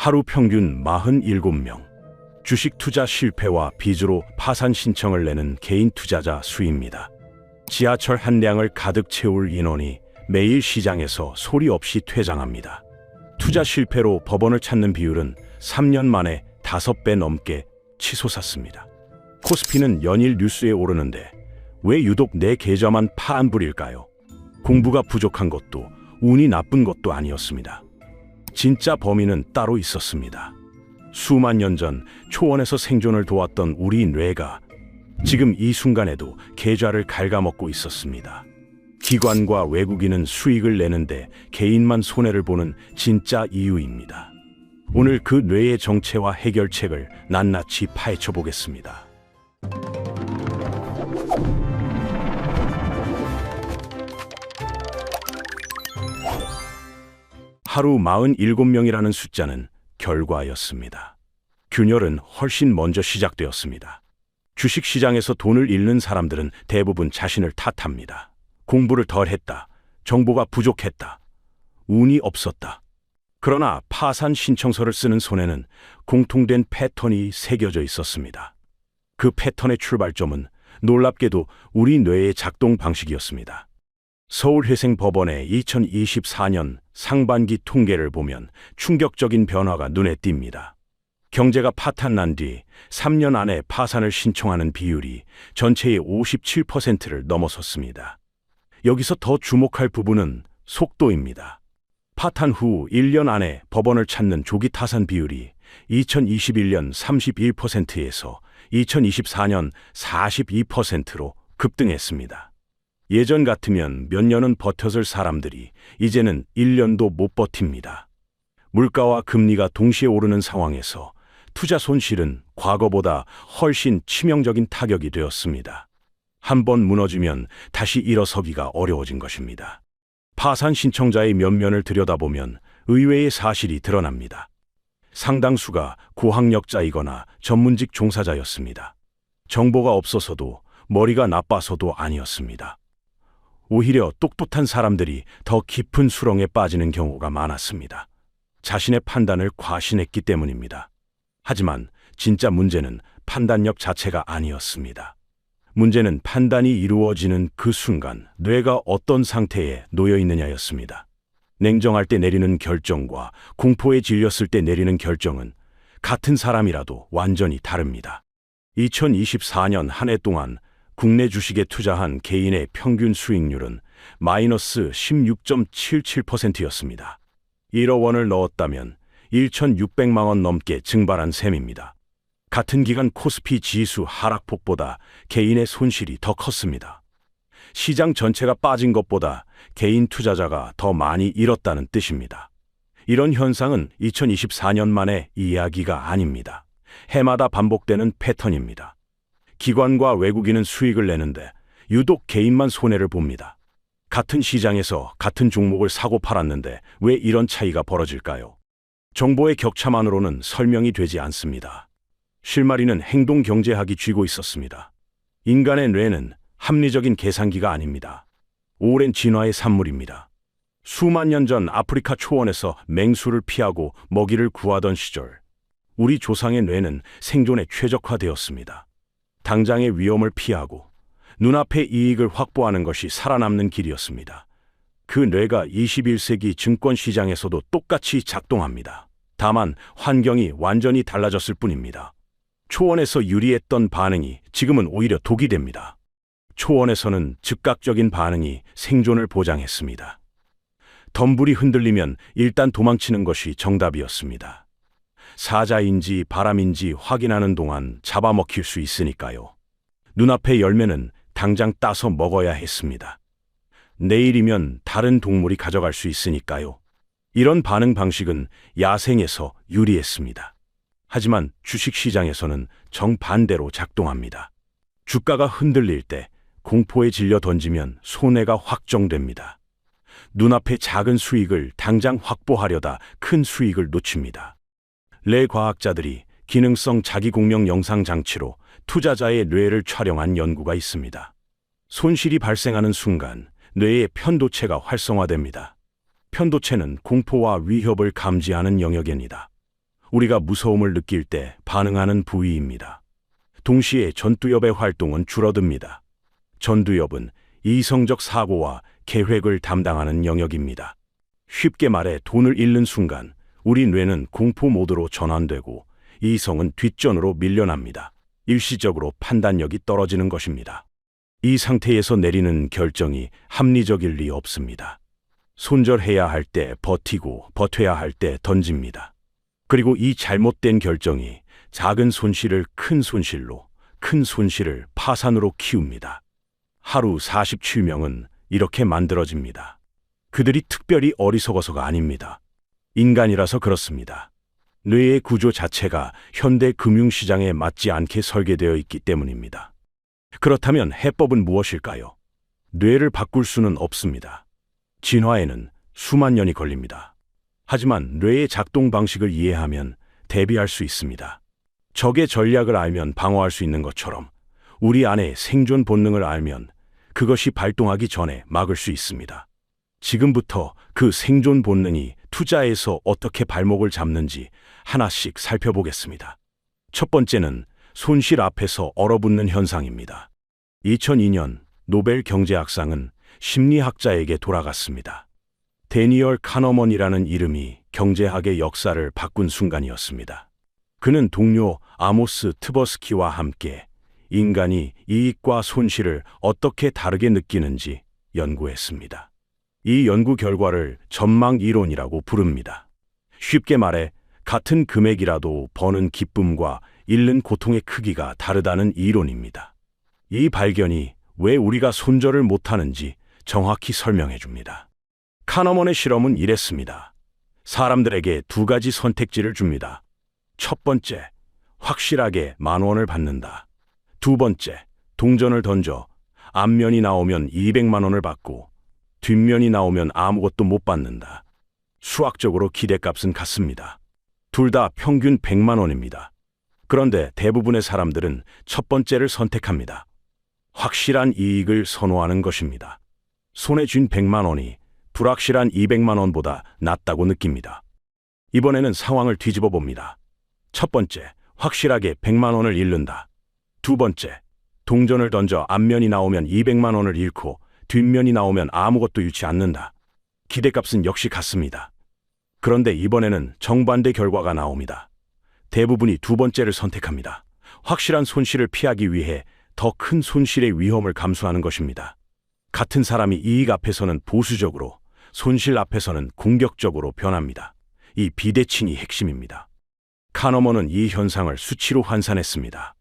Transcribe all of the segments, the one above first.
하루 평균 47명. 주식 투자 실패와 빚으로 파산 신청을 내는 개인 투자자 수입니다. 지하철 한 량을 가득 채울 인원이 매일 시장에서 소리 없이 퇴장합니다. 투자 실패로 법원을 찾는 비율은 3년 만에 5배 넘게 치솟았습니다. 코스피는 연일 뉴스에 오르는데 왜 유독 내 계좌만 파안불일까요? 공부가 부족한 것도 운이 나쁜 것도 아니었습니다. 진짜 범인은 따로 있었습니다. 수만 년 전 초원에서 생존을 도왔던 우리 뇌가 지금 이 순간에도 계좌를 갉아먹고 있었습니다. 기관과 외국인은 수익을 내는데 개인만 손해를 보는 진짜 이유입니다. 오늘 그 뇌의 정체와 해결책을 낱낱이 파헤쳐 보겠습니다. 하루 47명이라는 숫자는 결과였습니다. 균열은 훨씬 먼저 시작되었습니다. 주식시장에서 돈을 잃는 사람들은 대부분 자신을 탓합니다. 공부를 덜 했다. 정보가 부족했다. 운이 없었다. 그러나 파산 신청서를 쓰는 손에는 공통된 패턴이 새겨져 있었습니다. 그 패턴의 출발점은 놀랍게도 우리 뇌의 작동 방식이었습니다. 서울회생법원의 2024년 상반기 통계를 보면 충격적인 변화가 눈에 띕니다. 경제가 파탄난 뒤 3년 안에 파산을 신청하는 비율이 전체의 57%를 넘어섰습니다. 여기서 더 주목할 부분은 속도입니다. 파탄 후 1년 안에 법원을 찾는 조기 타산 비율이 2021년 31%에서 2024년 42%로 급등했습니다. 예전 같으면 몇 년은 버텼을 사람들이 이제는 1년도 못 버팁니다. 물가와 금리가 동시에 오르는 상황에서 투자 손실은 과거보다 훨씬 치명적인 타격이 되었습니다. 한번 무너지면 다시 일어서기가 어려워진 것입니다. 파산 신청자의 면면을 들여다보면 의외의 사실이 드러납니다. 상당수가 고학력자이거나 전문직 종사자였습니다. 정보가 없어서도 머리가 나빠서도 아니었습니다. 오히려 똑똑한 사람들이 더 깊은 수렁에 빠지는 경우가 많았습니다. 자신의 판단을 과신했기 때문입니다. 하지만 진짜 문제는 판단력 자체가 아니었습니다. 문제는 판단이 이루어지는 그 순간 뇌가 어떤 상태에 놓여 있느냐였습니다. 냉정할 때 내리는 결정과 공포에 질렸을 때 내리는 결정은 같은 사람이라도 완전히 다릅니다. 2024년 한 해 동안 국내 주식에 투자한 개인의 평균 수익률은 마이너스 16.77%였습니다. 1억 원을 넣었다면 1,600만 원 넘게 증발한 셈입니다. 같은 기간 코스피 지수 하락폭보다 개인의 손실이 더 컸습니다. 시장 전체가 빠진 것보다 개인 투자자가 더 많이 잃었다는 뜻입니다. 이런 현상은 2024년 만의 이야기가 아닙니다. 해마다 반복되는 패턴입니다. 기관과 외국인은 수익을 내는데 유독 개인만 손해를 봅니다. 같은 시장에서 같은 종목을 사고 팔았는데 왜 이런 차이가 벌어질까요? 정보의 격차만으로는 설명이 되지 않습니다. 실마리는 행동 경제학이 쥐고 있었습니다. 인간의 뇌는 합리적인 계산기가 아닙니다. 오랜 진화의 산물입니다. 수만 년 전 아프리카 초원에서 맹수를 피하고 먹이를 구하던 시절, 우리 조상의 뇌는 생존에 최적화되었습니다. 당장의 위험을 피하고 눈앞의 이익을 확보하는 것이 살아남는 길이었습니다. 그 뇌가 21세기 증권시장에서도 똑같이 작동합니다. 다만 환경이 완전히 달라졌을 뿐입니다. 초원에서 유리했던 반응이 지금은 오히려 독이 됩니다. 초원에서는 즉각적인 반응이 생존을 보장했습니다. 덤불이 흔들리면 일단 도망치는 것이 정답이었습니다. 사자인지 바람인지 확인하는 동안 잡아먹힐 수 있으니까요. 눈앞의 열매는 당장 따서 먹어야 했습니다. 내일이면 다른 동물이 가져갈 수 있으니까요. 이런 반응 방식은 야생에서 유리했습니다. 하지만 주식시장에서는 정반대로 작동합니다. 주가가 흔들릴 때 공포에 질려 던지면 손해가 확정됩니다. 눈앞의 작은 수익을 당장 확보하려다 큰 수익을 놓칩니다. 뇌과학자들이 기능성 자기공명 영상 장치로 투자자의 뇌를 촬영한 연구가 있습니다. 손실이 발생하는 순간 뇌의 편도체가 활성화됩니다. 편도체는 공포와 위협을 감지하는 영역입니다. 우리가 무서움을 느낄 때 반응하는 부위입니다. 동시에 전두엽의 활동은 줄어듭니다. 전두엽은 이성적 사고와 계획을 담당하는 영역입니다. 쉽게 말해 돈을 잃는 순간 우리 뇌는 공포 모드로 전환되고 이성은 뒷전으로 밀려납니다. 일시적으로 판단력이 떨어지는 것입니다. 이 상태에서 내리는 결정이 합리적일 리 없습니다. 손절해야 할 때 버티고 버텨야 할 때 던집니다. 그리고 이 잘못된 결정이 작은 손실을 큰 손실로, 큰 손실을 파산으로 키웁니다. 하루 47명은 이렇게 만들어집니다. 그들이 특별히 어리석어서가 아닙니다. 인간이라서 그렇습니다. 뇌의 구조 자체가 현대 금융시장에 맞지 않게 설계되어 있기 때문입니다. 그렇다면 해법은 무엇일까요? 뇌를 바꿀 수는 없습니다. 진화에는 수만 년이 걸립니다. 하지만 뇌의 작동 방식을 이해하면 대비할 수 있습니다. 적의 전략을 알면 방어할 수 있는 것처럼 우리 안에 생존 본능을 알면 그것이 발동하기 전에 막을 수 있습니다. 지금부터 그 생존 본능이 투자에서 어떻게 발목을 잡는지 하나씩 살펴보겠습니다. 첫 번째는 손실 앞에서 얼어붙는 현상입니다. 2002년 노벨 경제학상은 심리학자에게 돌아갔습니다. 데니얼 카너먼이라는 이름이 경제학의 역사를 바꾼 순간이었습니다. 그는 동료 아모스 트버스키와 함께 인간이 이익과 손실을 어떻게 다르게 느끼는지 연구했습니다. 이 연구 결과를 전망 이론이라고 부릅니다. 쉽게 말해 같은 금액이라도 버는 기쁨과 잃는 고통의 크기가 다르다는 이론입니다. 이 발견이 왜 우리가 손절을 못하는지 정확히 설명해 줍니다. 카너먼의 실험은 이랬습니다. 사람들에게 두 가지 선택지를 줍니다. 첫 번째, 확실하게 10,000원을 받는다. 두 번째, 동전을 던져 앞면이 나오면 200만 원을 받고 뒷면이 나오면 아무것도 못 받는다. 수학적으로 기대값은 같습니다. 둘 다 평균 100만 원입니다. 그런데 대부분의 사람들은 첫 번째를 선택합니다. 확실한 이익을 선호하는 것입니다. 손에 쥔 100만 원이 불확실한 200만 원보다 낫다고 느낍니다. 이번에는 상황을 뒤집어 봅니다. 첫 번째, 확실하게 100만 원을 잃는다. 두 번째, 동전을 던져 앞면이 나오면 200만 원을 잃고 뒷면이 나오면 아무것도 잃지 않는다. 기대값은 역시 같습니다. 그런데 이번에는 정반대 결과가 나옵니다. 대부분이 두 번째를 선택합니다. 확실한 손실을 피하기 위해 더 큰 손실의 위험을 감수하는 것입니다. 같은 사람이 이익 앞에서는 보수적으로, 손실 앞에서는 공격적으로 변합니다. 이 비대칭이 핵심입니다. 카너먼은 이 현상을 수치로 환산했습니다.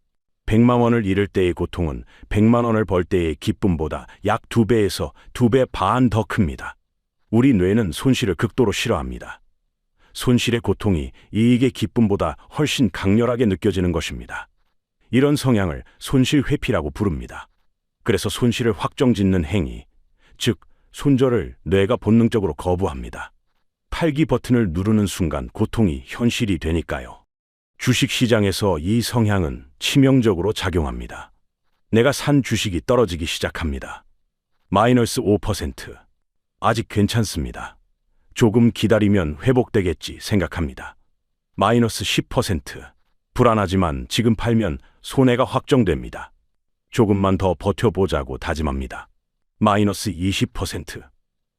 100만 원을 잃을 때의 고통은 100만 원을 벌 때의 기쁨보다 약 2배에서 2배 반 더 큽니다. 우리 뇌는 손실을 극도로 싫어합니다. 손실의 고통이 이익의 기쁨보다 훨씬 강렬하게 느껴지는 것입니다. 이런 성향을 손실 회피라고 부릅니다. 그래서 손실을 확정짓는 행위, 즉 손절을 뇌가 본능적으로 거부합니다. 팔기 버튼을 누르는 순간 고통이 현실이 되니까요. 주식시장에서 이 성향은 치명적으로 작용합니다. 내가 산 주식이 떨어지기 시작합니다. 마이너스 5%. 아직 괜찮습니다. 조금 기다리면 회복되겠지 생각합니다. 마이너스 10%. 불안하지만 지금 팔면 손해가 확정됩니다. 조금만 더 버텨보자고 다짐합니다. 마이너스 20%.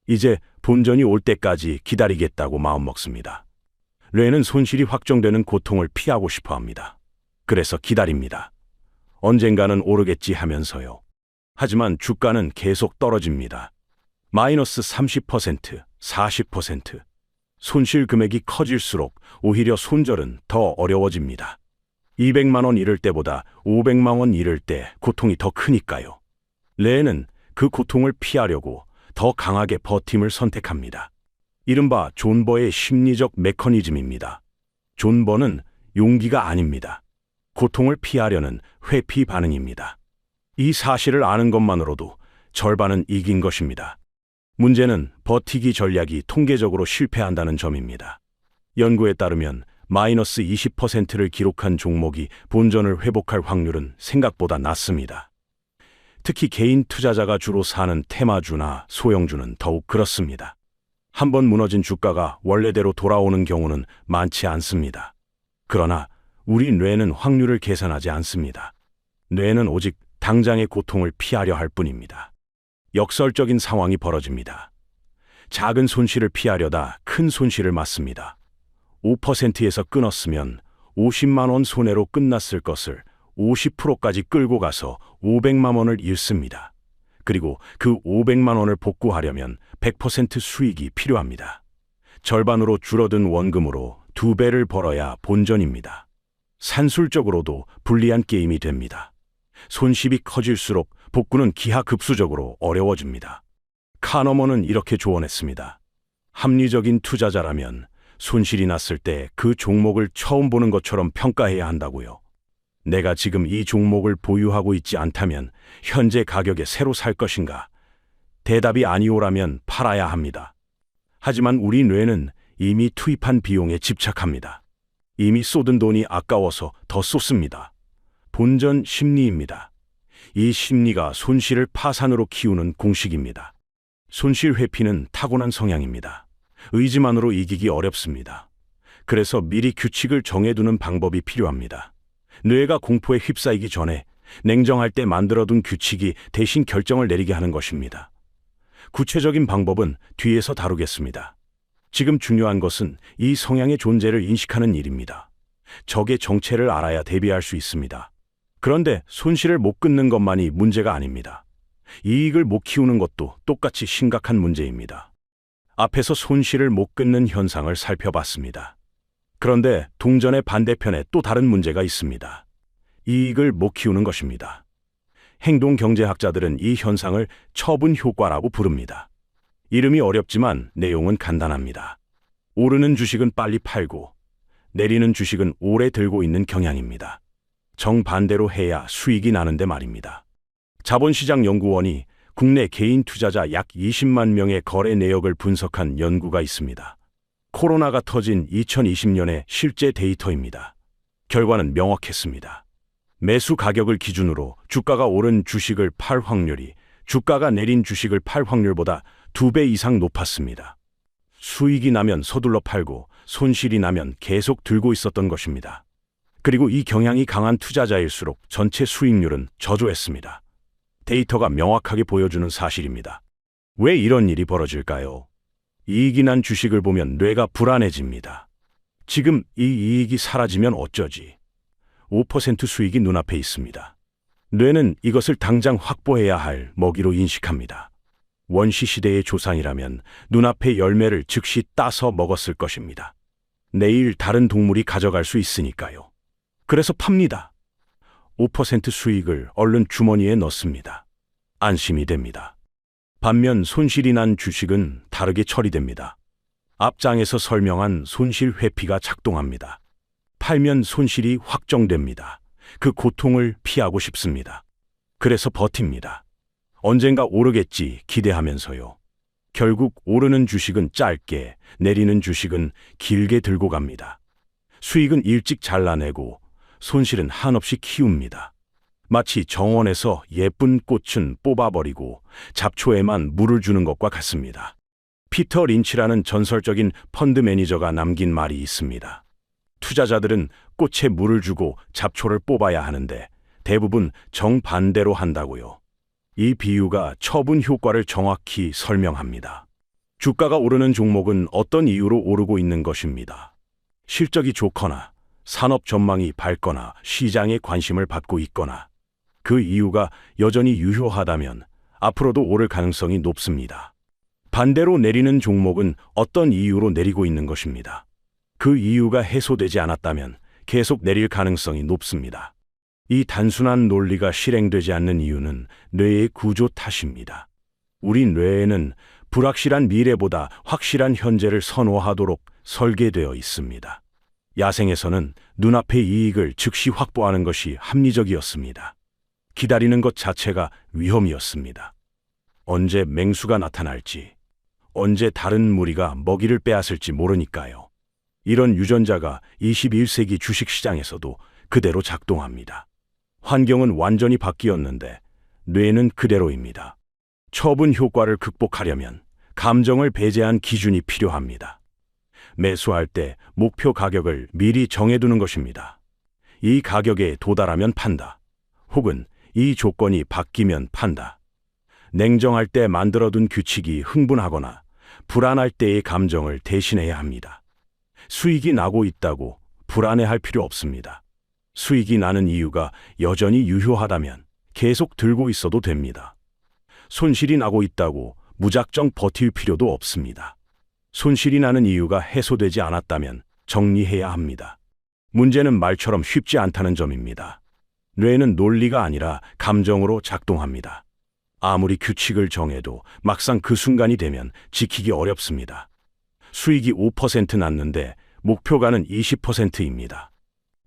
이제 본전이 올 때까지 기다리겠다고 마음먹습니다. 뇌는 손실이 확정되는 고통을 피하고 싶어 합니다. 그래서 기다립니다. 언젠가는 오르겠지 하면서요. 하지만 주가는 계속 떨어집니다. 마이너스 30%, 40%. 손실 금액이 커질수록 오히려 손절은 더 어려워집니다. 200만 원 잃을 때보다 500만 원 잃을 때 고통이 더 크니까요. 뇌는 그 고통을 피하려고 더 강하게 버팀을 선택합니다. 이른바 존버의 심리적 메커니즘입니다. 존버는 용기가 아닙니다. 고통을 피하려는 회피 반응입니다. 이 사실을 아는 것만으로도 절반은 이긴 것입니다. 문제는 버티기 전략이 통계적으로 실패한다는 점입니다. 연구에 따르면 마이너스 20%를 기록한 종목이 본전을 회복할 확률은 생각보다 낮습니다. 특히 개인 투자자가 주로 사는 테마주나 소형주는 더욱 그렇습니다. 한번 무너진 주가가 원래대로 돌아오는 경우는 많지 않습니다. 그러나 우리 뇌는 확률을 계산하지 않습니다. 뇌는 오직 당장의 고통을 피하려 할 뿐입니다. 역설적인 상황이 벌어집니다. 작은 손실을 피하려다 큰 손실을 맞습니다. 5%에서 끊었으면 50만 원 손해로 끝났을 것을 50%까지 끌고 가서 500만 원을 잃습니다. 그리고 그 500만 원을 복구하려면 100% 수익이 필요합니다. 절반으로 줄어든 원금으로 2배를 벌어야 본전입니다. 산술적으로도 불리한 게임이 됩니다. 손실이 커질수록 복구는 기하급수적으로 어려워집니다. 카너먼은 이렇게 조언했습니다. 합리적인 투자자라면 손실이 났을 때 그 종목을 처음 보는 것처럼 평가해야 한다고요. 내가 지금 이 종목을 보유하고 있지 않다면 현재 가격에 새로 살 것인가? 대답이 아니오라면 팔아야 합니다. 하지만 우리 뇌는 이미 투입한 비용에 집착합니다. 이미 쏟은 돈이 아까워서 더 쏟습니다. 본전 심리입니다. 이 심리가 손실을 파산으로 키우는 공식입니다. 손실 회피는 타고난 성향입니다. 의지만으로 이기기 어렵습니다. 그래서 미리 규칙을 정해두는 방법이 필요합니다. 뇌가 공포에 휩싸이기 전에 냉정할 때 만들어둔 규칙이 대신 결정을 내리게 하는 것입니다. 구체적인 방법은 뒤에서 다루겠습니다. 지금 중요한 것은 이 성향의 존재를 인식하는 일입니다. 적의 정체를 알아야 대비할 수 있습니다. 그런데 손실을 못 끊는 것만이 문제가 아닙니다. 이익을 못 키우는 것도 똑같이 심각한 문제입니다. 앞에서 손실을 못 끊는 현상을 살펴봤습니다. 그런데 동전의 반대편에 또 다른 문제가 있습니다. 이익을 못 키우는 것입니다. 행동경제학자들은 이 현상을 처분 효과라고 부릅니다. 이름이 어렵지만 내용은 간단합니다. 오르는 주식은 빨리 팔고 내리는 주식은 오래 들고 있는 경향입니다. 정반대로 해야 수익이 나는데 말입니다. 자본시장 연구원이 국내 개인 투자자 약 20만 명의 거래 내역을 분석한 연구가 있습니다. 코로나가 터진 2020년의 실제 데이터입니다. 결과는 명확했습니다. 매수 가격을 기준으로 주가가 오른 주식을 팔 확률이 주가가 내린 주식을 팔 확률보다 2배 이상 높았습니다. 수익이 나면 서둘러 팔고 손실이 나면 계속 들고 있었던 것입니다. 그리고 이 경향이 강한 투자자일수록 전체 수익률은 저조했습니다. 데이터가 명확하게 보여주는 사실입니다. 왜 이런 일이 벌어질까요? 이익이 난 주식을 보면 뇌가 불안해집니다. 지금 이 이익이 사라지면 어쩌지? 5% 수익이 눈앞에 있습니다. 뇌는 이것을 당장 확보해야 할 먹이로 인식합니다. 원시 시대의 조상이라면 눈앞의 열매를 즉시 따서 먹었을 것입니다. 내일 다른 동물이 가져갈 수 있으니까요. 그래서 팝니다. 5% 수익을 얼른 주머니에 넣습니다. 안심이 됩니다. 반면 손실이 난 주식은 다르게 처리됩니다. 앞장에서 설명한 손실 회피가 작동합니다. 팔면 손실이 확정됩니다. 그 고통을 피하고 싶습니다. 그래서 버팁니다. 언젠가 오르겠지 기대하면서요. 결국 오르는 주식은 짧게, 내리는 주식은 길게 들고 갑니다. 수익은 일찍 잘라내고 손실은 한없이 키웁니다. 마치 정원에서 예쁜 꽃은 뽑아버리고 잡초에만 물을 주는 것과 같습니다. 피터 린치라는 전설적인 펀드 매니저가 남긴 말이 있습니다. 투자자들은 꽃에 물을 주고 잡초를 뽑아야 하는데 대부분 정반대로 한다고요. 이 비유가 처분 효과를 정확히 설명합니다. 주가가 오르는 종목은 어떤 이유로 오르고 있는 것입니다. 실적이 좋거나 산업 전망이 밝거나 시장의 관심을 받고 있거나 그 이유가 여전히 유효하다면 앞으로도 오를 가능성이 높습니다. 반대로 내리는 종목은 어떤 이유로 내리고 있는 것입니다. 그 이유가 해소되지 않았다면 계속 내릴 가능성이 높습니다. 이 단순한 논리가 실행되지 않는 이유는 뇌의 구조 탓입니다. 우리 뇌에는 불확실한 미래보다 확실한 현재를 선호하도록 설계되어 있습니다. 야생에서는 눈앞의 이익을 즉시 확보하는 것이 합리적이었습니다. 기다리는 것 자체가 위험이었습니다. 언제 맹수가 나타날지, 언제 다른 무리가 먹이를 빼앗을지 모르니까요. 이런 유전자가 21세기 주식시장에서도 그대로 작동합니다. 환경은 완전히 바뀌었는데 뇌는 그대로입니다. 처분 효과를 극복하려면 감정을 배제한 기준이 필요합니다. 매수할 때 목표 가격을 미리 정해두는 것입니다. 이 가격에 도달하면 판다. 혹은 이 조건이 바뀌면 판다. 냉정할 때 만들어둔 규칙이 흥분하거나 불안할 때의 감정을 대신해야 합니다. 수익이 나고 있다고 불안해할 필요 없습니다. 수익이 나는 이유가 여전히 유효하다면 계속 들고 있어도 됩니다. 손실이 나고 있다고 무작정 버틸 필요도 없습니다. 손실이 나는 이유가 해소되지 않았다면 정리해야 합니다. 문제는 말처럼 쉽지 않다는 점입니다. 뇌는 논리가 아니라 감정으로 작동합니다. 아무리 규칙을 정해도 막상 그 순간이 되면 지키기 어렵습니다. 수익이 5% 났는데 목표가는 20%입니다.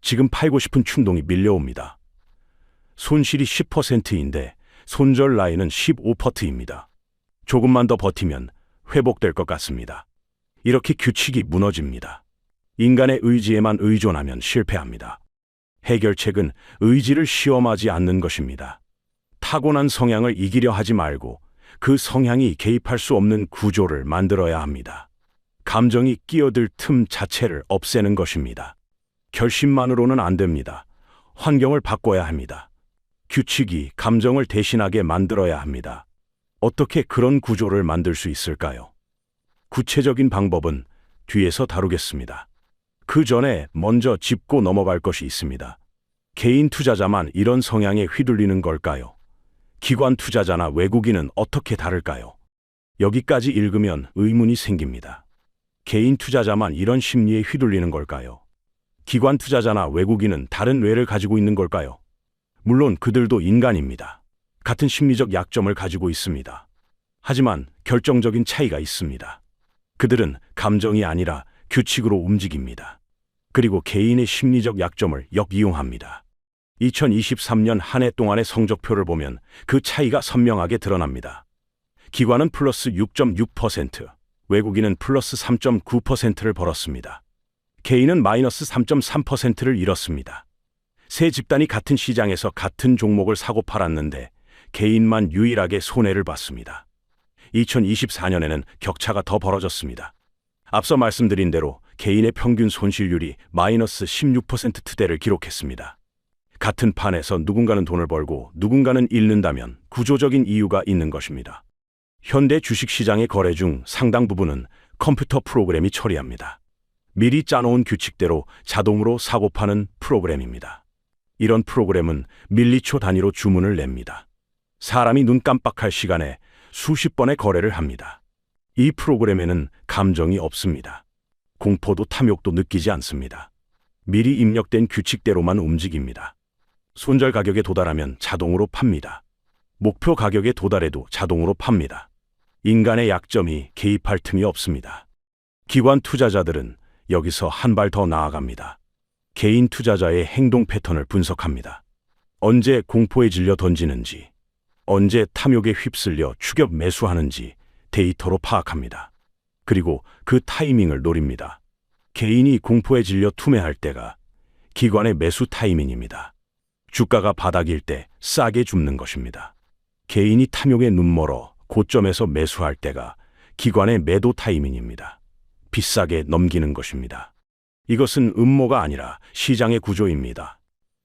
지금 팔고 싶은 충동이 밀려옵니다. 손실이 10%인데 손절 라인은 15%입니다. 조금만 더 버티면 회복될 것 같습니다. 이렇게 규칙이 무너집니다. 인간의 의지에만 의존하면 실패합니다. 해결책은 의지를 시험하지 않는 것입니다. 타고난 성향을 이기려 하지 말고 그 성향이 개입할 수 없는 구조를 만들어야 합니다. 감정이 끼어들 틈 자체를 없애는 것입니다. 결심만으로는 안 됩니다. 환경을 바꿔야 합니다. 규칙이 감정을 대신하게 만들어야 합니다. 어떻게 그런 구조를 만들 수 있을까요? 구체적인 방법은 뒤에서 다루겠습니다. 그 전에 먼저 짚고 넘어갈 것이 있습니다. 개인 투자자만 이런 성향에 휘둘리는 걸까요? 기관 투자자나 외국인은 어떻게 다를까요? 여기까지 읽으면 의문이 생깁니다. 개인 투자자만 이런 심리에 휘둘리는 걸까요? 기관 투자자나 외국인은 다른 뇌를 가지고 있는 걸까요? 물론 그들도 인간입니다. 같은 심리적 약점을 가지고 있습니다. 하지만 결정적인 차이가 있습니다. 그들은 감정이 아니라 규칙으로 움직입니다. 그리고 개인의 심리적 약점을 역이용합니다. 2023년 한 해 동안의 성적표를 보면 그 차이가 선명하게 드러납니다. 기관은 플러스 6.6%, 외국인은 플러스 3.9%를 벌었습니다. 개인은 마이너스 3.3%를 잃었습니다. 세 집단이 같은 시장에서 같은 종목을 사고 팔았는데 개인만 유일하게 손해를 봤습니다. 2024년에는 격차가 더 벌어졌습니다. 앞서 말씀드린 대로 개인의 평균 손실률이 마이너스 16%대를 기록했습니다. 같은 판에서 누군가는 돈을 벌고 누군가는 잃는다면 구조적인 이유가 있는 것입니다. 현대 주식시장의 거래 중 상당 부분은 컴퓨터 프로그램이 처리합니다. 미리 짜놓은 규칙대로 자동으로 사고 파는 프로그램입니다. 이런 프로그램은 밀리초 단위로 주문을 냅니다. 사람이 눈 깜빡할 시간에 수십 번의 거래를 합니다. 이 프로그램에는 감정이 없습니다. 공포도 탐욕도 느끼지 않습니다. 미리 입력된 규칙대로만 움직입니다. 손절 가격에 도달하면 자동으로 팝니다. 목표 가격에 도달해도 자동으로 팝니다. 인간의 약점이 개입할 틈이 없습니다. 기관 투자자들은 여기서 한 발 더 나아갑니다. 개인 투자자의 행동 패턴을 분석합니다. 언제 공포에 질려 던지는지, 언제 탐욕에 휩쓸려 추격 매수하는지 데이터로 파악합니다. 그리고 그 타이밍을 노립니다. 개인이 공포에 질려 투매할 때가 기관의 매수 타이밍입니다. 주가가 바닥일 때 싸게 줍는 것입니다. 개인이 탐욕에 눈멀어 고점에서 매수할 때가 기관의 매도 타이밍입니다. 비싸게 넘기는 것입니다. 이것은 음모가 아니라 시장의 구조입니다.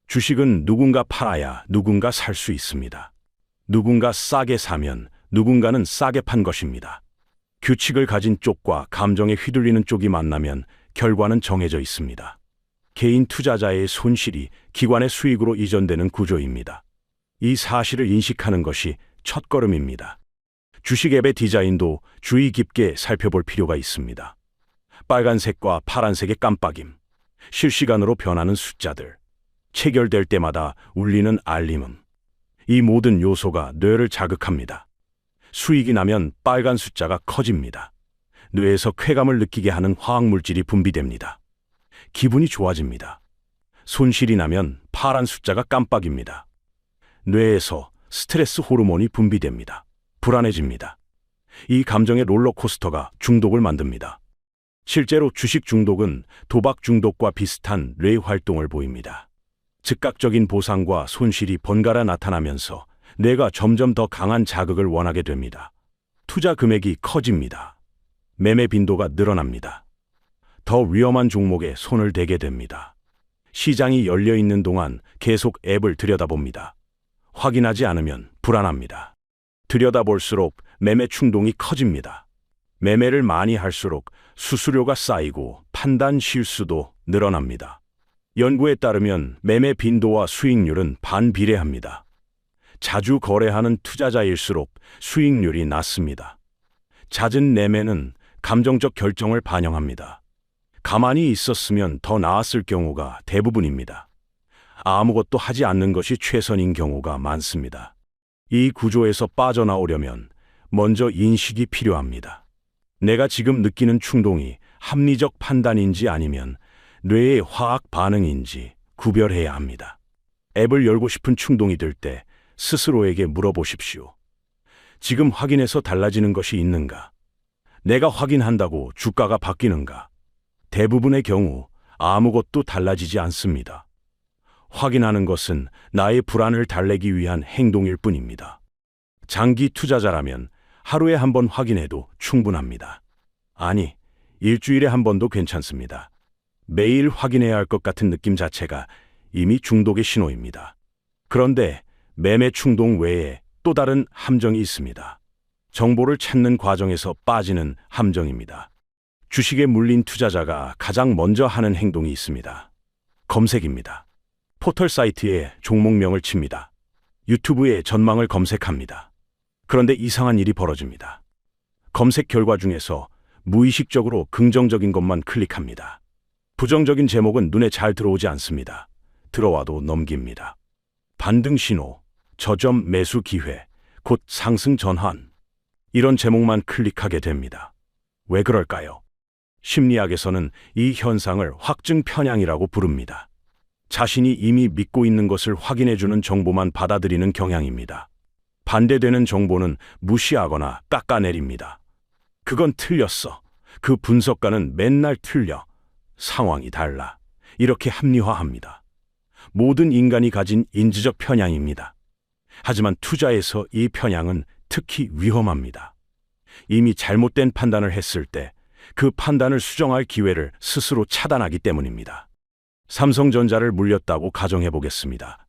주식은 누군가 팔아야 누군가 살 수 있습니다. 누군가 싸게 사면 누군가는 싸게 판 것입니다. 규칙을 가진 쪽과 감정에 휘둘리는 쪽이 만나면 결과는 정해져 있습니다. 개인 투자자의 손실이 기관의 수익으로 이전되는 구조입니다. 이 사실을 인식하는 것이 첫걸음입니다. 주식 앱의 디자인도 주의 깊게 살펴볼 필요가 있습니다. 빨간색과 파란색의 깜빡임, 실시간으로 변하는 숫자들, 체결될 때마다 울리는 알림음. 이 모든 요소가 뇌를 자극합니다. 수익이 나면 빨간 숫자가 커집니다. 뇌에서 쾌감을 느끼게 하는 화학물질이 분비됩니다. 기분이 좋아집니다. 손실이 나면 파란 숫자가 깜빡입니다. 뇌에서 스트레스 호르몬이 분비됩니다. 불안해집니다. 이 감정의 롤러코스터가 중독을 만듭니다. 실제로 주식 중독은 도박 중독과 비슷한 뇌 활동을 보입니다. 즉각적인 보상과 손실이 번갈아 나타나면서 뇌가 점점 더 강한 자극을 원하게 됩니다. 투자 금액이 커집니다. 매매 빈도가 늘어납니다. 더 위험한 종목에 손을 대게 됩니다. 시장이 열려 있는 동안 계속 앱을 들여다봅니다. 확인하지 않으면 불안합니다. 들여다볼수록 매매 충동이 커집니다. 매매를 많이 할수록 수수료가 쌓이고 판단 실수도 늘어납니다. 연구에 따르면 매매 빈도와 수익률은 반비례합니다. 자주 거래하는 투자자일수록 수익률이 낮습니다. 잦은 매매는 감정적 결정을 반영합니다. 가만히 있었으면 더 나았을 경우가 대부분입니다. 아무것도 하지 않는 것이 최선인 경우가 많습니다. 이 구조에서 빠져나오려면 먼저 인식이 필요합니다. 내가 지금 느끼는 충동이 합리적 판단인지 아니면 뇌의 화학 반응인지 구별해야 합니다. 앱을 열고 싶은 충동이 들 때 스스로에게 물어보십시오. 지금 확인해서 달라지는 것이 있는가? 내가 확인한다고 주가가 바뀌는가? 대부분의 경우 아무것도 달라지지 않습니다. 확인하는 것은 나의 불안을 달래기 위한 행동일 뿐입니다. 장기 투자자라면 하루에 한 번 확인해도 충분합니다. 아니, 일주일에 한 번도 괜찮습니다. 매일 확인해야 할 것 같은 느낌 자체가 이미 중독의 신호입니다. 그런데 매매 충동 외에 또 다른 함정이 있습니다. 정보를 찾는 과정에서 빠지는 함정입니다. 주식에 물린 투자자가 가장 먼저 하는 행동이 있습니다. 검색입니다. 포털 사이트에 종목명을 칩니다. 유튜브에 전망을 검색합니다. 그런데 이상한 일이 벌어집니다. 검색 결과 중에서 무의식적으로 긍정적인 것만 클릭합니다. 부정적인 제목은 눈에 잘 들어오지 않습니다. 들어와도 넘깁니다. 반등 신호, 저점 매수 기회, 곧 상승 전환. 이런 제목만 클릭하게 됩니다. 왜 그럴까요? 심리학에서는 이 현상을 확증 편향이라고 부릅니다. 자신이 이미 믿고 있는 것을 확인해주는 정보만 받아들이는 경향입니다. 반대되는 정보는 무시하거나 깎아내립니다. 그건 틀렸어. 그 분석가는 맨날 틀려. 상황이 달라. 이렇게 합리화합니다. 모든 인간이 가진 인지적 편향입니다. 하지만 투자에서 이 편향은 특히 위험합니다. 이미 잘못된 판단을 했을 때 그 판단을 수정할 기회를 스스로 차단하기 때문입니다. 삼성전자를 물렸다고 가정해 보겠습니다.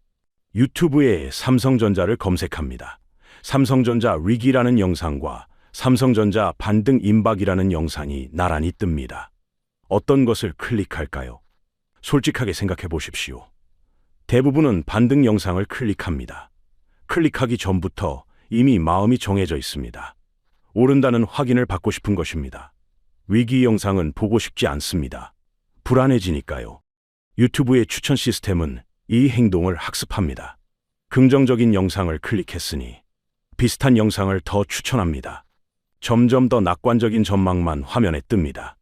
유튜브에 삼성전자를 검색합니다. 삼성전자 위기라는 영상과 삼성전자 반등 임박이라는 영상이 나란히 뜹니다. 어떤 것을 클릭할까요? 솔직하게 생각해 보십시오. 대부분은 반등 영상을 클릭합니다. 클릭하기 전부터 이미 마음이 정해져 있습니다. 오른다는 확인을 받고 싶은 것입니다. 위기 영상은 보고 싶지 않습니다. 불안해지니까요. 유튜브의 추천 시스템은 이 행동을 학습합니다. 긍정적인 영상을 클릭했으니 비슷한 영상을 더 추천합니다. 점점 더 낙관적인 전망만 화면에 뜹니다.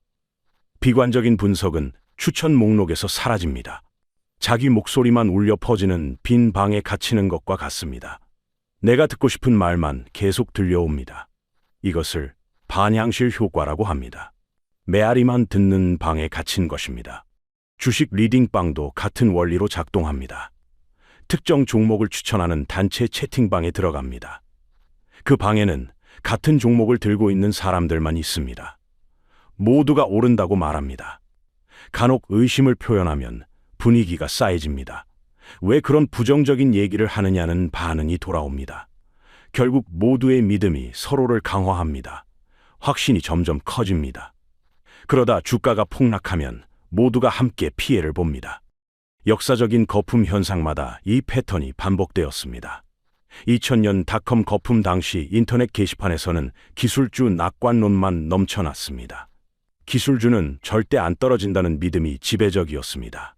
비관적인 분석은 추천 목록에서 사라집니다. 자기 목소리만 울려 퍼지는 빈 방에 갇히는 것과 같습니다. 내가 듣고 싶은 말만 계속 들려옵니다. 이것을 반향실 효과라고 합니다. 메아리만 듣는 방에 갇힌 것입니다. 주식 리딩방도 같은 원리로 작동합니다. 특정 종목을 추천하는 단체 채팅방에 들어갑니다. 그 방에는 같은 종목을 들고 있는 사람들만 있습니다. 모두가 오른다고 말합니다. 간혹 의심을 표현하면 분위기가 싸해집니다. 왜 그런 부정적인 얘기를 하느냐는 반응이 돌아옵니다. 결국 모두의 믿음이 서로를 강화합니다. 확신이 점점 커집니다. 그러다 주가가 폭락하면 모두가 함께 피해를 봅니다. 역사적인 거품 현상마다 이 패턴이 반복되었습니다. 2000년 닷컴 거품 당시 인터넷 게시판에서는 기술주 낙관론만 넘쳐났습니다. 기술주는 절대 안 떨어진다는 믿음이 지배적이었습니다.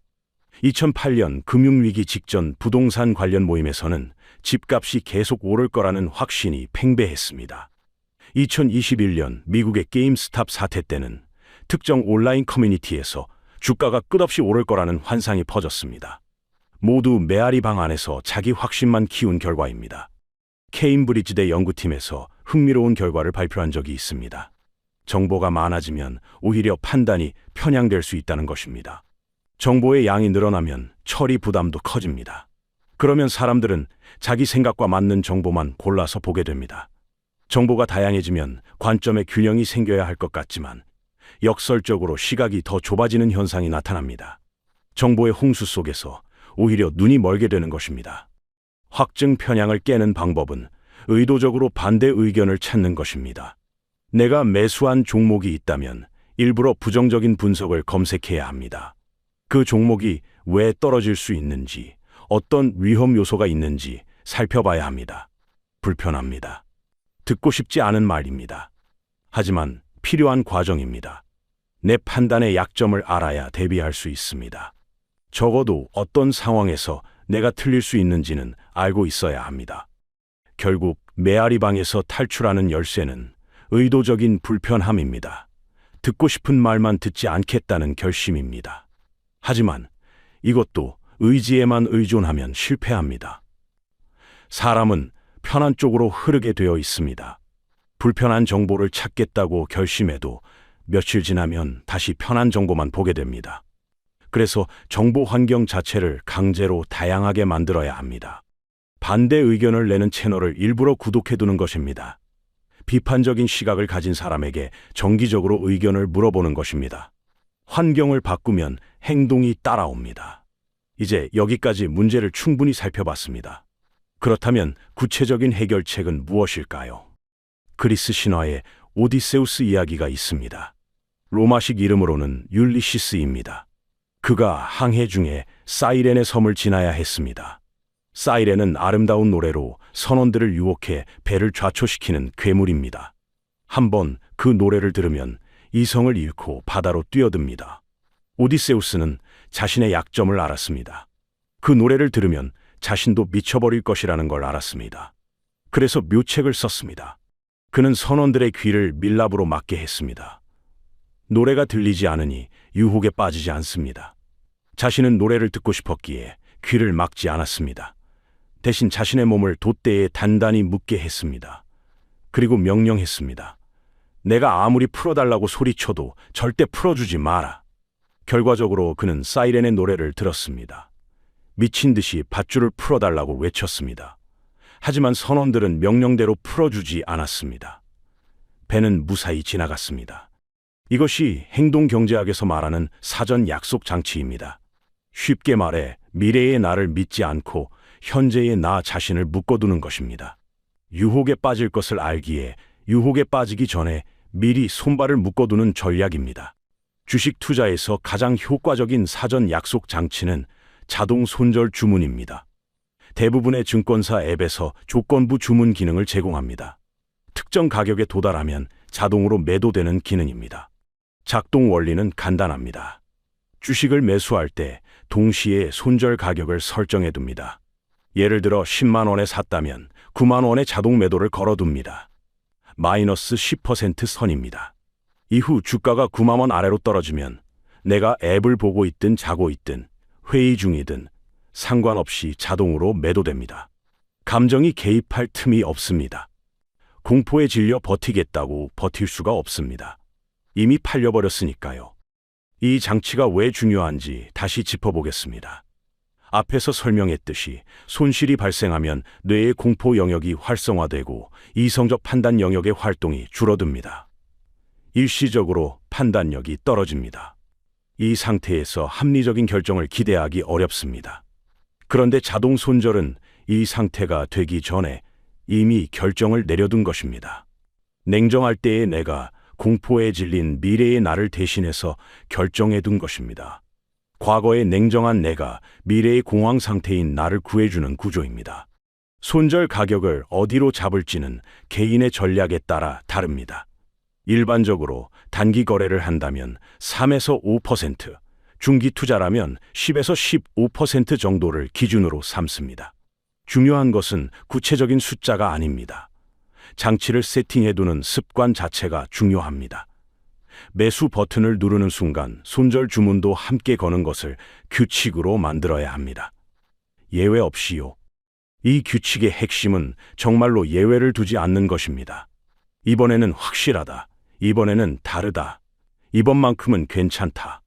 2008년 금융위기 직전 부동산 관련 모임에서는 집값이 계속 오를 거라는 확신이 팽배했습니다. 2021년 미국의 게임스탑 사태 때는 특정 온라인 커뮤니티에서 주가가 끝없이 오를 거라는 환상이 퍼졌습니다. 모두 메아리 방 안에서 자기 확신만 키운 결과입니다. 케임브리지대 연구팀에서 흥미로운 결과를 발표한 적이 있습니다. 정보가 많아지면 오히려 판단이 편향될 수 있다는 것입니다. 정보의 양이 늘어나면 처리 부담도 커집니다. 그러면 사람들은 자기 생각과 맞는 정보만 골라서 보게 됩니다. 정보가 다양해지면 관점의 균형이 생겨야 할 것 같지만 역설적으로 시각이 더 좁아지는 현상이 나타납니다. 정보의 홍수 속에서 오히려 눈이 멀게 되는 것입니다. 확증 편향을 깨는 방법은 의도적으로 반대 의견을 찾는 것입니다. 내가 매수한 종목이 있다면 일부러 부정적인 분석을 검색해야 합니다. 그 종목이 왜 떨어질 수 있는지, 어떤 위험 요소가 있는지 살펴봐야 합니다. 불편합니다. 듣고 싶지 않은 말입니다. 하지만 필요한 과정입니다. 내 판단의 약점을 알아야 대비할 수 있습니다. 적어도 어떤 상황에서 내가 틀릴 수 있는지는 알고 있어야 합니다. 결국 메아리방에서 탈출하는 열쇠는 의도적인 불편함입니다. 듣고 싶은 말만 듣지 않겠다는 결심입니다. 하지만 이것도 의지에만 의존하면 실패합니다. 사람은 편한 쪽으로 흐르게 되어 있습니다. 불편한 정보를 찾겠다고 결심해도 며칠 지나면 다시 편한 정보만 보게 됩니다. 그래서 정보 환경 자체를 강제로 다양하게 만들어야 합니다. 반대 의견을 내는 채널을 일부러 구독해두는 것입니다. 비판적인 시각을 가진 사람에게 정기적으로 의견을 물어보는 것입니다. 환경을 바꾸면 행동이 따라옵니다. 이제 여기까지 문제를 충분히 살펴봤습니다. 그렇다면 구체적인 해결책은 무엇일까요? 그리스 신화에 오디세우스 이야기가 있습니다. 로마식 이름으로는 율리시스입니다. 그가 항해 중에 사이렌의 섬을 지나야 했습니다. 사이렌은 아름다운 노래로 선원들을 유혹해 배를 좌초시키는 괴물입니다. 한번 그 노래를 들으면 이성을 잃고 바다로 뛰어듭니다. 오디세우스는 자신의 약점을 알았습니다. 그 노래를 들으면 자신도 미쳐버릴 것이라는 걸 알았습니다. 그래서 묘책을 썼습니다. 그는 선원들의 귀를 밀랍으로 막게 했습니다. 노래가 들리지 않으니 유혹에 빠지지 않습니다. 자신은 노래를 듣고 싶었기에 귀를 막지 않았습니다. 대신 자신의 몸을 돛대에 단단히 묶게 했습니다. 그리고 명령했습니다. 내가 아무리 풀어달라고 소리쳐도 절대 풀어주지 마라. 결과적으로 그는 사이렌의 노래를 들었습니다. 미친 듯이 밧줄을 풀어달라고 외쳤습니다. 하지만 선원들은 명령대로 풀어주지 않았습니다. 배는 무사히 지나갔습니다. 이것이 행동경제학에서 말하는 사전 약속 장치입니다. 쉽게 말해 미래의 나를 믿지 않고 현재의 나 자신을 묶어두는 것입니다. 유혹에 빠질 것을 알기에 유혹에 빠지기 전에 미리 손발을 묶어두는 전략입니다. 주식 투자에서 가장 효과적인 사전 약속 장치는 자동 손절 주문입니다. 대부분의 증권사 앱에서 조건부 주문 기능을 제공합니다. 특정 가격에 도달하면 자동으로 매도되는 기능입니다. 작동 원리는 간단합니다. 주식을 매수할 때 동시에 손절 가격을 설정해 둡니다. 예를 들어 10만 원에 샀다면 9만 원에 자동 매도를 걸어둡니다. 마이너스 10% 선입니다. 이후 주가가 9만 원 아래로 떨어지면 내가 앱을 보고 있든 자고 있든 회의 중이든 상관없이 자동으로 매도됩니다. 감정이 개입할 틈이 없습니다. 공포에 질려 버티겠다고 버틸 수가 없습니다. 이미 팔려버렸으니까요. 이 장치가 왜 중요한지 다시 짚어보겠습니다. 앞에서 설명했듯이 손실이 발생하면 뇌의 공포 영역이 활성화되고 이성적 판단 영역의 활동이 줄어듭니다. 일시적으로 판단력이 떨어집니다. 이 상태에서 합리적인 결정을 기대하기 어렵습니다. 그런데 자동 손절은 이 상태가 되기 전에 이미 결정을 내려둔 것입니다. 냉정할 때의 내가 공포에 질린 미래의 나를 대신해서 결정해둔 것입니다. 과거의 냉정한 내가 미래의 공황 상태인 나를 구해주는 구조입니다. 손절 가격을 어디로 잡을지는 개인의 전략에 따라 다릅니다. 일반적으로 단기 거래를 한다면 3에서 5%, 중기 투자라면 10에서 15% 정도를 기준으로 삼습니다. 중요한 것은 구체적인 숫자가 아닙니다. 장치를 세팅해두는 습관 자체가 중요합니다. 매수 버튼을 누르는 순간 손절 주문도 함께 거는 것을 규칙으로 만들어야 합니다. 예외 없이요. 이 규칙의 핵심은 정말로 예외를 두지 않는 것입니다. 이번에는 확실하다. 이번에는 다르다. 이번만큼은 괜찮다.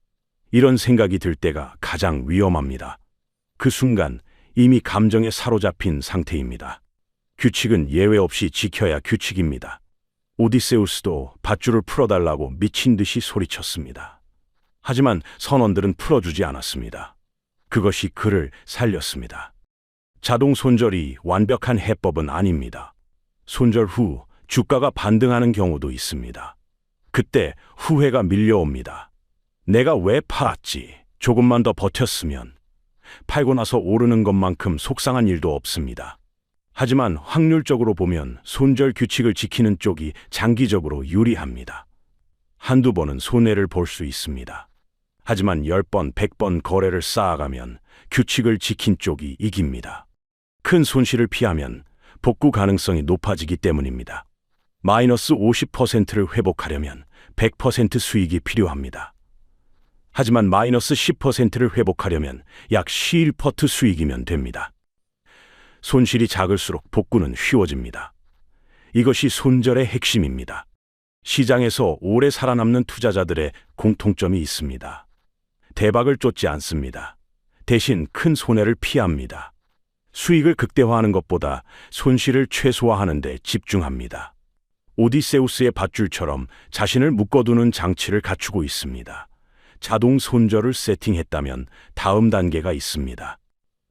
이런 생각이 들 때가 가장 위험합니다. 그 순간 이미 감정에 사로잡힌 상태입니다. 규칙은 예외 없이 지켜야 규칙입니다. 오디세우스도 밧줄을 풀어달라고 미친 듯이 소리쳤습니다. 하지만 선원들은 풀어주지 않았습니다. 그것이 그를 살렸습니다. 자동 손절이 완벽한 해법은 아닙니다. 손절 후 주가가 반등하는 경우도 있습니다. 그때 후회가 밀려옵니다. 내가 왜 팔았지? 조금만 더 버텼으면. 팔고 나서 오르는 것만큼 속상한 일도 없습니다. 하지만 확률적으로 보면 손절 규칙을 지키는 쪽이 장기적으로 유리합니다. 한두 번은 손해를 볼 수 있습니다. 하지만 10번, 100번 거래를 쌓아가면 규칙을 지킨 쪽이 이깁니다. 큰 손실을 피하면 복구 가능성이 높아지기 때문입니다. 마이너스 50%를 회복하려면 100% 수익이 필요합니다. 하지만 마이너스 10%를 회복하려면 약 11% 수익이면 됩니다. 손실이 작을수록 복구는 쉬워집니다. 이것이 손절의 핵심입니다. 시장에서 오래 살아남는 투자자들의 공통점이 있습니다. 대박을 쫓지 않습니다. 대신 큰 손해를 피합니다. 수익을 극대화하는 것보다 손실을 최소화하는 데 집중합니다. 오디세우스의 밧줄처럼 자신을 묶어두는 장치를 갖추고 있습니다. 자동 손절을 세팅했다면 다음 단계가 있습니다.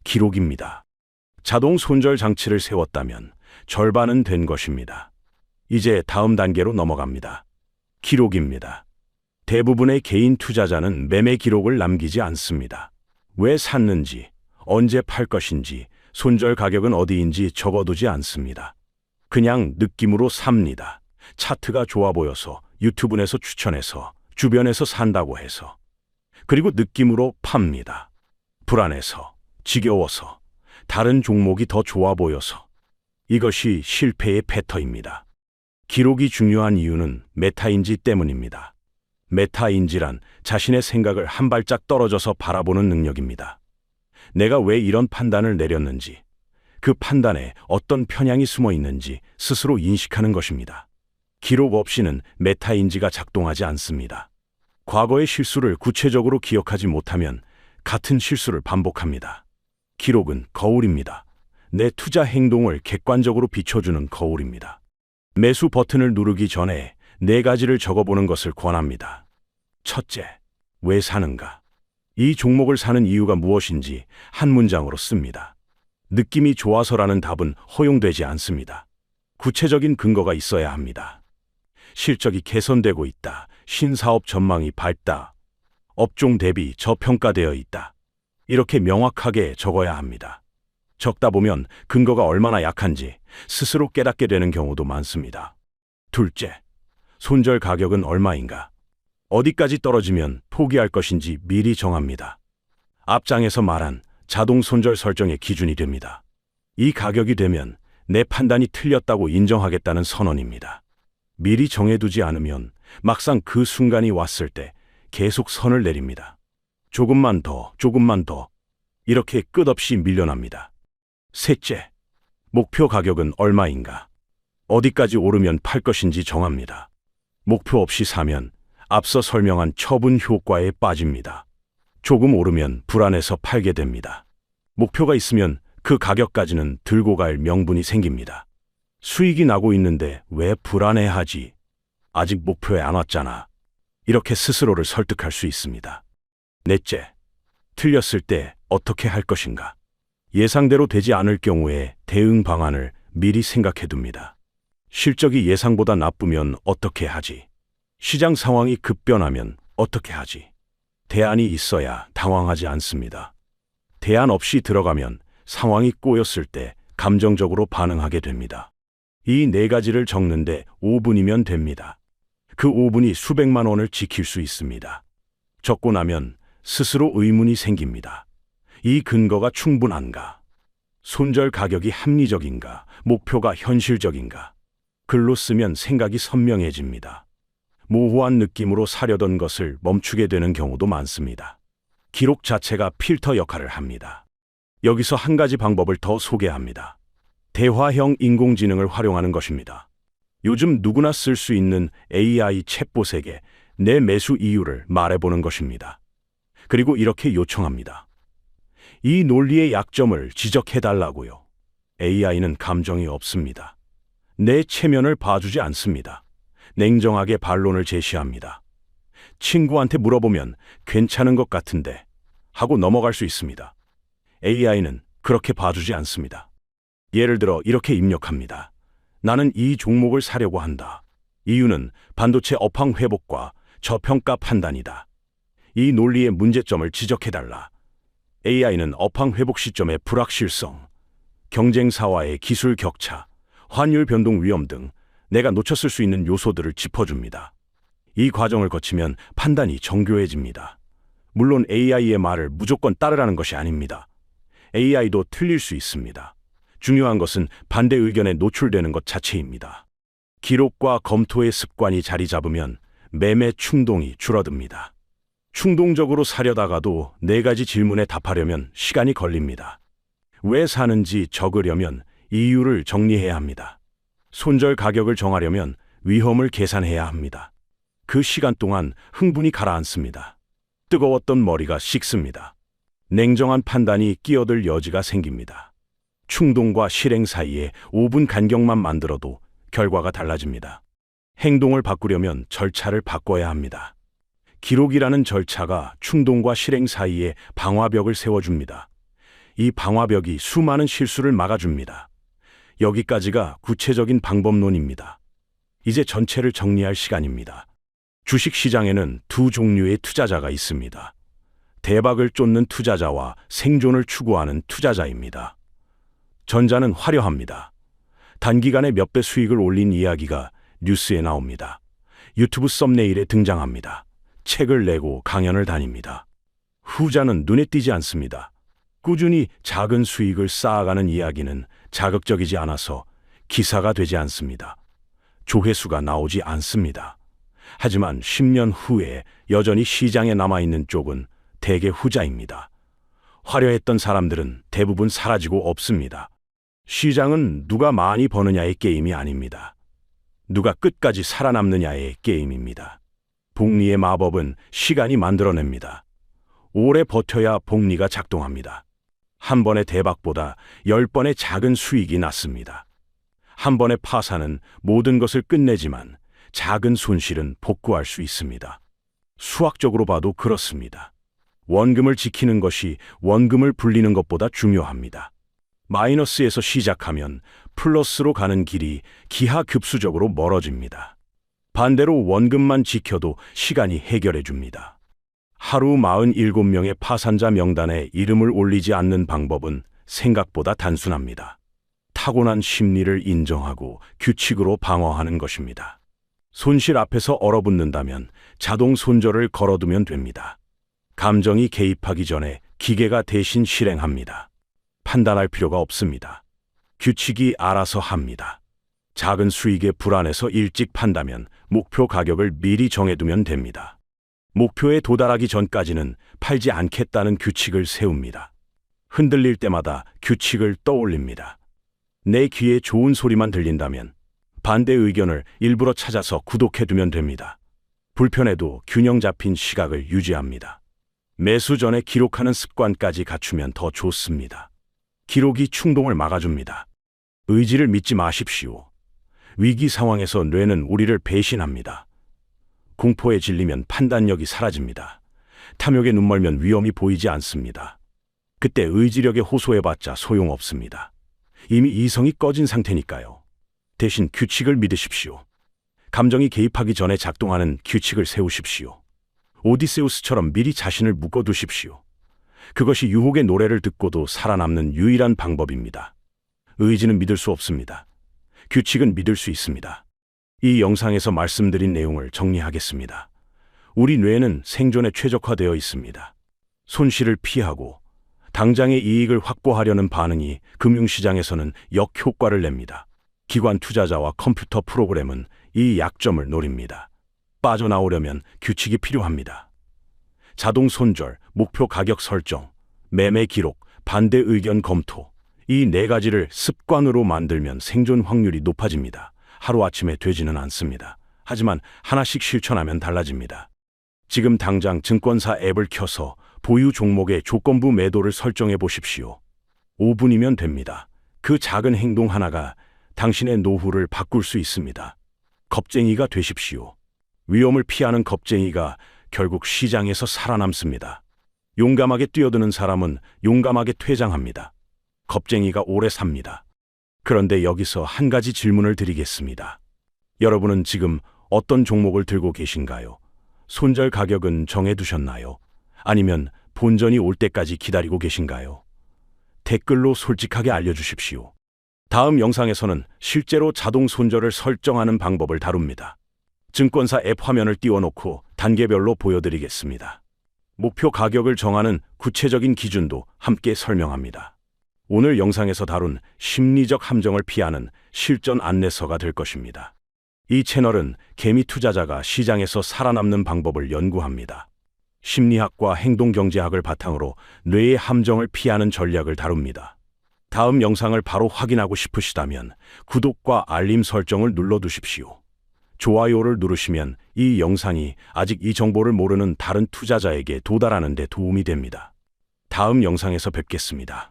기록입니다. 자동 손절 장치를 세웠다면 절반은 된 것입니다. 이제 다음 단계로 넘어갑니다. 기록입니다. 대부분의 개인 투자자는 매매 기록을 남기지 않습니다. 왜 샀는지, 언제 팔 것인지, 손절 가격은 어디인지 적어두지 않습니다. 그냥 느낌으로 삽니다. 차트가 좋아 보여서, 유튜브에서 추천해서, 주변에서 산다고 해서. 그리고 느낌으로 팝니다. 불안해서, 지겨워서, 다른 종목이 더 좋아 보여서. 이것이 실패의 패턴입니다. 기록이 중요한 이유는 메타인지 때문입니다. 메타인지란 자신의 생각을 한 발짝 떨어져서 바라보는 능력입니다. 내가 왜 이런 판단을 내렸는지, 그 판단에 어떤 편향이 숨어 있는지 스스로 인식하는 것입니다. 기록 없이는 메타인지가 작동하지 않습니다. 과거의 실수를 구체적으로 기억하지 못하면 같은 실수를 반복합니다. 기록은 거울입니다. 내 투자 행동을 객관적으로 비춰주는 거울입니다. 매수 버튼을 누르기 전에 4가지를 적어보는 것을 권합니다. 첫째, 왜 사는가? 이 종목을 사는 이유가 무엇인지 한 문장으로 씁니다. 느낌이 좋아서라는 답은 허용되지 않습니다. 구체적인 근거가 있어야 합니다. 실적이 개선되고 있다. 신사업 전망이 밝다. 업종 대비 저평가되어 있다. 이렇게 명확하게 적어야 합니다. 적다 보면 근거가 얼마나 약한지 스스로 깨닫게 되는 경우도 많습니다. 둘째, 손절 가격은 얼마인가? 어디까지 떨어지면 포기할 것인지 미리 정합니다. 앞장에서 말한 자동 손절 설정의 기준이 됩니다. 이 가격이 되면 내 판단이 틀렸다고 인정하겠다는 선언입니다. 미리 정해두지 않으면 막상 그 순간이 왔을 때 계속 선을 내립니다. 조금만 더, 조금만 더. 이렇게 끝없이 밀려납니다. 셋째, 목표 가격은 얼마인가? 어디까지 오르면 팔 것인지 정합니다. 목표 없이 사면 앞서 설명한 처분 효과에 빠집니다. 조금 오르면 불안해서 팔게 됩니다. 목표가 있으면 그 가격까지는 들고 갈 명분이 생깁니다. 수익이 나고 있는데 왜 불안해하지? 아직 목표에 안 왔잖아. 이렇게 스스로를 설득할 수 있습니다. 넷째, 틀렸을 때 어떻게 할 것인가? 예상대로 되지 않을 경우에 대응 방안을 미리 생각해 둡니다. 실적이 예상보다 나쁘면 어떻게 하지? 시장 상황이 급변하면 어떻게 하지? 대안이 있어야 당황하지 않습니다. 대안 없이 들어가면 상황이 꼬였을 때 감정적으로 반응하게 됩니다. 이 4가지를 적는데 5분이면 됩니다. 그 5분이 수백만 원을 지킬 수 있습니다. 적고 나면 스스로 의문이 생깁니다. 이 근거가 충분한가? 손절 가격이 합리적인가? 목표가 현실적인가? 글로 쓰면 생각이 선명해집니다. 모호한 느낌으로 사려던 것을 멈추게 되는 경우도 많습니다. 기록 자체가 필터 역할을 합니다. 여기서 한 가지 방법을 더 소개합니다. 대화형 인공지능을 활용하는 것입니다. 요즘 누구나 쓸 수 있는 AI 챗봇에게 내 매수 이유를 말해보는 것입니다. 그리고 이렇게 요청합니다. 이 논리의 약점을 지적해달라고요. AI는 감정이 없습니다. 내 체면을 봐주지 않습니다. 냉정하게 반론을 제시합니다. 친구한테 물어보면 괜찮은 것 같은데 하고 넘어갈 수 있습니다. AI는 그렇게 봐주지 않습니다. 예를 들어 이렇게 입력합니다. 나는 이 종목을 사려고 한다. 이유는 반도체 업황 회복과 저평가 판단이다. 이 논리의 문제점을 지적해달라. AI는 업황 회복 시점의 불확실성, 경쟁사와의 기술 격차, 환율 변동 위험 등 내가 놓쳤을 수 있는 요소들을 짚어줍니다. 이 과정을 거치면 판단이 정교해집니다. 물론 AI의 말을 무조건 따르라는 것이 아닙니다. AI도 틀릴 수 있습니다. 중요한 것은 반대 의견에 노출되는 것 자체입니다. 기록과 검토의 습관이 자리 잡으면 매매 충동이 줄어듭니다. 충동적으로 사려다가도 4가지 질문에 답하려면 시간이 걸립니다. 왜 사는지 적으려면 이유를 정리해야 합니다. 손절 가격을 정하려면 위험을 계산해야 합니다. 그 시간 동안 흥분이 가라앉습니다. 뜨거웠던 머리가 식습니다. 냉정한 판단이 끼어들 여지가 생깁니다. 충동과 실행 사이에 5분 간격만 만들어도 결과가 달라집니다. 행동을 바꾸려면 절차를 바꿔야 합니다. 기록이라는 절차가 충동과 실행 사이에 방화벽을 세워줍니다. 이 방화벽이 수많은 실수를 막아줍니다. 여기까지가 구체적인 방법론입니다. 이제 전체를 정리할 시간입니다. 주식시장에는 두 종류의 투자자가 있습니다. 대박을 쫓는 투자자와 생존을 추구하는 투자자입니다. 전자는 화려합니다. 단기간에 몇 배 수익을 올린 이야기가 뉴스에 나옵니다. 유튜브 썸네일에 등장합니다. 책을 내고 강연을 다닙니다. 후자는 눈에 띄지 않습니다. 꾸준히 작은 수익을 쌓아가는 이야기는 자극적이지 않아서 기사가 되지 않습니다. 조회수가 나오지 않습니다. 하지만 10년 후에 여전히 시장에 남아있는 쪽은 대개 후자입니다. 화려했던 사람들은 대부분 사라지고 없습니다. 시장은 누가 많이 버느냐의 게임이 아닙니다. 누가 끝까지 살아남느냐의 게임입니다. 복리의 마법은 시간이 만들어냅니다. 오래 버텨야 복리가 작동합니다. 한 번의 대박보다 10번의 작은 수익이 낫습니다. 한 번의 파산은 모든 것을 끝내지만 작은 손실은 복구할 수 있습니다. 수학적으로 봐도 그렇습니다. 원금을 지키는 것이 원금을 불리는 것보다 중요합니다. 마이너스에서 시작하면 플러스로 가는 길이 기하급수적으로 멀어집니다. 반대로 원금만 지켜도 시간이 해결해 줍니다. 하루 47명의 파산자 명단에 이름을 올리지 않는 방법은 생각보다 단순합니다. 타고난 심리를 인정하고 규칙으로 방어하는 것입니다. 손실 앞에서 얼어붙는다면 자동 손절을 걸어두면 됩니다. 감정이 개입하기 전에 기계가 대신 실행합니다. 판단할 필요가 없습니다. 규칙이 알아서 합니다. 작은 수익에 불안해서 일찍 판다면 목표 가격을 미리 정해두면 됩니다. 목표에 도달하기 전까지는 팔지 않겠다는 규칙을 세웁니다. 흔들릴 때마다 규칙을 떠올립니다. 내 귀에 좋은 소리만 들린다면 반대 의견을 일부러 찾아서 구독해두면 됩니다. 불편해도 균형 잡힌 시각을 유지합니다. 매수 전에 기록하는 습관까지 갖추면 더 좋습니다. 기록이 충동을 막아줍니다. 의지를 믿지 마십시오. 위기 상황에서 뇌는 우리를 배신합니다. 공포에 질리면 판단력이 사라집니다. 탐욕에 눈멀면 위험이 보이지 않습니다. 그때 의지력에 호소해봤자 소용없습니다. 이미 이성이 꺼진 상태니까요. 대신 규칙을 믿으십시오. 감정이 개입하기 전에 작동하는 규칙을 세우십시오. 오디세우스처럼 미리 자신을 묶어두십시오. 그것이 유혹의 노래를 듣고도 살아남는 유일한 방법입니다. 의지는 믿을 수 없습니다. 규칙은 믿을 수 있습니다. 이 영상에서 말씀드린 내용을 정리하겠습니다. 우리 뇌는 생존에 최적화되어 있습니다. 손실을 피하고 당장의 이익을 확보하려는 반응이 금융시장에서는 역효과를 냅니다. 기관 투자자와 컴퓨터 프로그램은 이 약점을 노립니다. 빠져나오려면 규칙이 필요합니다. 자동 손절, 목표 가격 설정, 매매 기록, 반대 의견 검토, 이 4가지를 습관으로 만들면 생존 확률이 높아집니다. 하루아침에 되지는 않습니다. 하지만 하나씩 실천하면 달라집니다. 지금 당장 증권사 앱을 켜서 보유 종목의 조건부 매도를 설정해 보십시오. 5분이면 됩니다. 그 작은 행동 하나가 당신의 노후를 바꿀 수 있습니다. 겁쟁이가 되십시오. 위험을 피하는 겁쟁이가 결국 시장에서 살아남습니다. 용감하게 뛰어드는 사람은 용감하게 퇴장합니다. 겁쟁이가 오래 삽니다. 그런데 여기서 한 가지 질문을 드리겠습니다. 여러분은 지금 어떤 종목을 들고 계신가요? 손절 가격은 정해두셨나요? 아니면 본전이 올 때까지 기다리고 계신가요? 댓글로 솔직하게 알려주십시오. 다음 영상에서는 실제로 자동 손절을 설정하는 방법을 다룹니다. 증권사 앱 화면을 띄워놓고 단계별로 보여드리겠습니다. 목표 가격을 정하는 구체적인 기준도 함께 설명합니다. 오늘 영상에서 다룬 심리적 함정을 피하는 실전 안내서가 될 것입니다. 이 채널은 개미 투자자가 시장에서 살아남는 방법을 연구합니다. 심리학과 행동경제학을 바탕으로 뇌의 함정을 피하는 전략을 다룹니다. 다음 영상을 바로 확인하고 싶으시다면 구독과 알림 설정을 눌러두십시오. 좋아요를 누르시면 이 영상이 아직 이 정보를 모르는 다른 투자자에게 도달하는 데 도움이 됩니다. 다음 영상에서 뵙겠습니다.